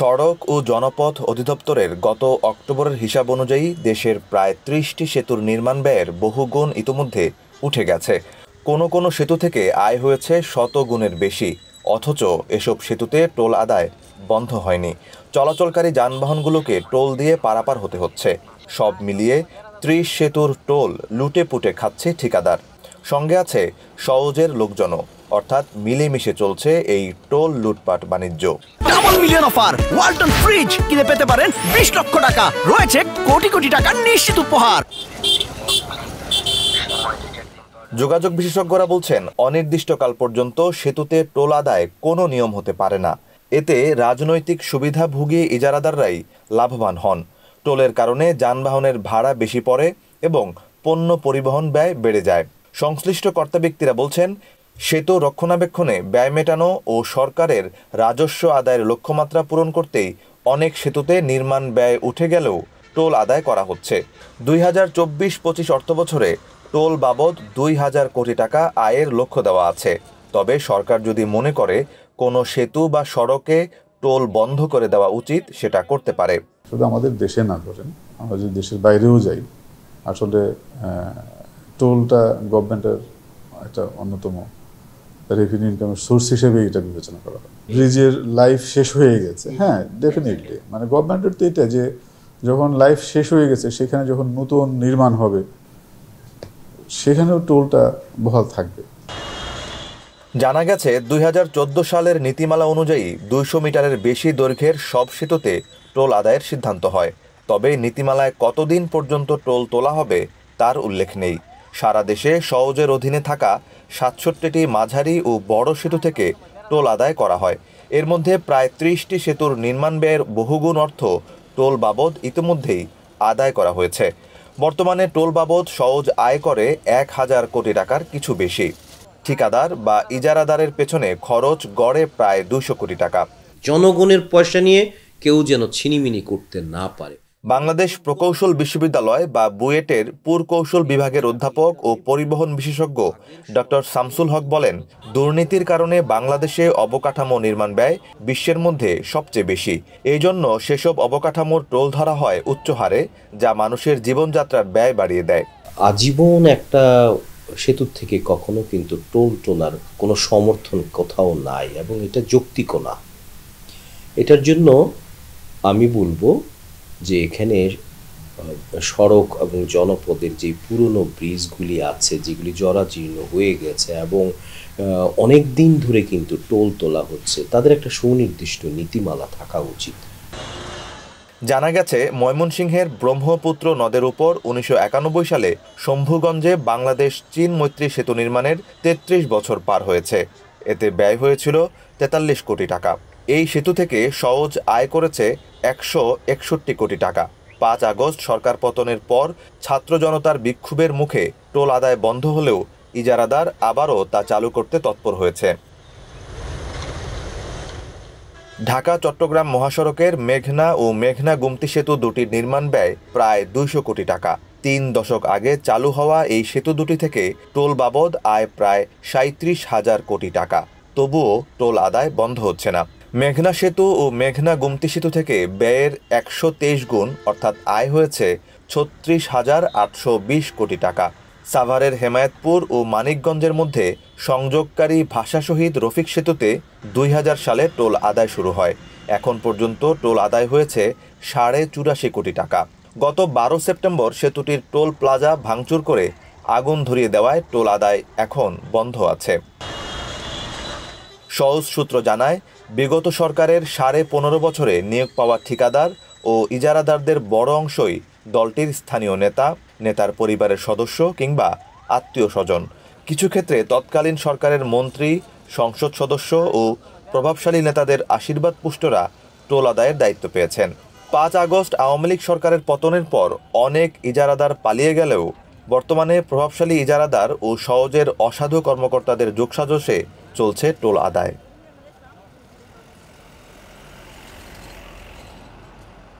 সড়ক ও জনপথ অধিদপ্তরের গত অক্টোবরের হিসাব অনুযায়ী দেশের প্রায় ৩০টি সেতুর নির্মাণ ব্যয়ের বহুগুণ ইতোমধ্যে উঠে গেছে। কোনো কোনো সেতু থেকে আয় হয়েছে শতগুণের বেশি, অথচ এসব সেতুতে টোল আদায় বন্ধ হয়নি। চলাচলকারী যানবাহনগুলোকে টোল দিয়ে পারাপার হতে হচ্ছে। সব মিলিয়ে ৩০ সেতুর টোল লুটে পুটে খাচ্ছে ঠিকাদার। সঙ্গে আছে সওজের লোকজনও, অর্থাৎ মিলেমিশে চলছে এই টোল লুটপাট বাণিজ্য। Double million offer Walton fridge কিনে পেতে পারেন ২০ লক্ষ টাকা, রয়েছে কোটি কোটি টাকার নিশ্চিত উপহার। যোগাযোগ বিশেষজ্ঞরা বলছেন, অনির্দিষ্টকাল পর্যন্ত সেতুতে টোল আদায় কোনো নিয়ম হতে পারে না। এতে রাজনৈতিক সুবিধাভোগী ইজারাদাররাই লাভবান হন। টোলের কারণে যানবাহনের ভাড়া বেশি পড়ে এবং পণ্য পরিবহন ব্যয় বেড়ে যায়। সংশ্লিষ্ট কর্তা ব্যক্তিরা বলছেন, সেতু রক্ষণাবেক্ষণে ব্যয় মেটানো ও সরকারের রাজস্ব আদায়ের লক্ষ্যমাত্রা পূরণ করতেই অনেক সেতুতে নির্মাণ ব্যয় উঠে গেলেও টোল আদায় করা হচ্ছে। ২০২৪-২৫ অর্থবছরে টোল বাবদ ২,০০০ কোটি টাকা আয়ের লক্ষ্য দেওয়া আছে। তবে সরকার যদি মনে করে কোনো সেতু বা সড়কে টোল বন্ধ করে দেওয়া উচিত, সেটা করতে পারে। শুধু আমাদের দেশে না, ধরেন আমরা যদি দেশের বাইরেও যাই, আসলে টোলটা গভর্নমেন্টের একটা অন্যতম রেভিনিউ ইনকামের সোর্স হিসেবে এটা বিবেচনা করা হয়। ব্রিজের লাইফ শেষ হয়ে গেছে, হ্যাঁ ডেফিনেটলি, মানে গভর্নমেন্টের তো এটা যে যখন লাইফ শেষ হয়ে গেছে সেখানে যখন নতুন নির্মাণ হবে সেখানেও টোলটা বহাল থাকবে। জানা গেছে ২০১৪ সালের নীতিমালা অনুযায়ী ২০০ মিটারের বেশি দৈর্ঘ্যের সব সেতুতে টোল আদায়ের সিদ্ধান্ত হয়। তবে নীতিমালায় কতদিন পর্যন্ত টোল তোলা হবে তার উল্লেখ নেই। সারা দেশে সওজের অধীনে থাকা ৬৭টি মাঝারি ও বড় সেতু থেকে টোল আদায় করা হয়। এর মধ্যে প্রায় ৩০টি সেতুর নির্মাণ ব্যয়ের বহুগুণ অর্থ টোল বাবদ ইতিমধ্যেই আদায় করা হয়েছে। বর্তমানে টোল বাবদ সওজ আয় করে ১,০০০ কোটি টাকার কিছু বেশি। ঠিকাদার বা ইজারাদারের পেছনে খরচ গড়ে প্রায় ২০০ কোটি টাকা। জনগণের পয়সা নিয়ে কেউ যেন ছিনিমিনি করতে না পারে। বাংলাদেশ প্রকৌশল বিশ্ববিদ্যালয় বা বুয়েটের পুরকৌশল বিভাগের অধ্যাপক ও পরিবহন বিশেষজ্ঞ ডক্টর শামসুল হক বলেন, দুর্নীতির কারণে বাংলাদেশে অবকাঠামো নির্মাণ ব্যয় বিশ্বের মধ্যে সবচেয়ে বেশি। এই জন্য সেসব অবকাঠামোর টোল ধরা হয় উচ্চ হারে, যা মানুষের জীবনযাত্রার ব্যয় বাড়িয়ে দেয়। আজীবন একটা সেতুর থেকে কখনো কিন্তু টোল তোলার কোনো সমর্থন কোথাও নাই এবং এটা যৌক্তিকও না। এটার জন্য আমি বলবো যে এখানে সড়ক এবং জনপদের যে পুরনো ব্রিজগুলি আছে, যেগুলি জরাজীর্ণ হয়ে গেছে এবং অনেক দিন ধরে কিন্তু টোল তোলা হচ্ছে, তাদের একটা সুনির্দিষ্ট নীতিমালা থাকা উচিত। জানা গেছে, ময়মনসিংহের ব্রহ্মপুত্র নদের উপর ১৯৯১ সালে শম্ভুগঞ্জে বাংলাদেশ চীন মৈত্রী সেতু নির্মাণের ৩৩ বছর পার হয়েছে। এতে ব্যয় হয়েছিল ৪৩ কোটি টাকা। এই সেতু থেকে সওজ আয় করেছে ১৬১ কোটি টাকা। ৫ আগস্ট সরকার পতনের পর ছাত্র জনতার বিক্ষোভের মুখে টোল আদায় বন্ধ হলেও ইজারাদার আবারও তা চালু করতে তৎপর হয়েছে। ঢাকা-চট্টগ্রাম মহাসড়কের মেঘনা ও মেঘনা গুমতি সেতু দুটির নির্মাণ ব্যয় প্রায় ২০০ কোটি টাকা। ৩ দশক আগে চালু হওয়া এই সেতু দুটি থেকে টোল বাবদ আয় প্রায় ৩৭,০০০ কোটি টাকা। তবুও টোল আদায় বন্ধ হচ্ছে না। মেঘনা সেতু ও মেঘনা গুমতি সেতু থেকে ব্যয়ের ১২৩ গুণ, অর্থাৎ আয় হয়েছে ৩৬,৮২০ কোটি টাকা। সাভারের হেমায়েতপুর ও মানিকগঞ্জের মধ্যে সংযোগকারী ভাষা শহীদ রফিক সেতুতে ২০০০ সালে টোল আদায় শুরু হয়। এখন পর্যন্ত টোল আদায় হয়েছে ৮৫ কোটি টাকা। গত ১২ সেপ্টেম্বর সেতুটির টোল প্লাজা ভাঙচুর করে আগুন ধরিয়ে দেওয়ায় টোল আদায় এখন বন্ধ আছে। সওজ সূত্র জানায়, বিগত সরকারের ১৫.৫ বছরে নিয়োগ পাওয়া ঠিকাদার ও ইজারাদারদের বড় অংশই দলটির স্থানীয় নেতার পরিবারের সদস্য কিংবা আত্মীয় স্বজন। কিছু ক্ষেত্রে তৎকালীন সরকারের মন্ত্রী, সংসদ সদস্য ও প্রভাবশালী নেতাদের আশীর্বাদ পুষ্টরা টোল আদায়ের দায়িত্ব পেয়েছেন। ৫ আগস্ট আওয়ামী লীগ সরকারের পতনের পর অনেক ইজারাদার পালিয়ে গেলেও বর্তমানে প্রভাবশালী ইজারাদার ও সওজের অসাধু কর্মকর্তাদের যোগসাজশে চলছে টোল আদায়।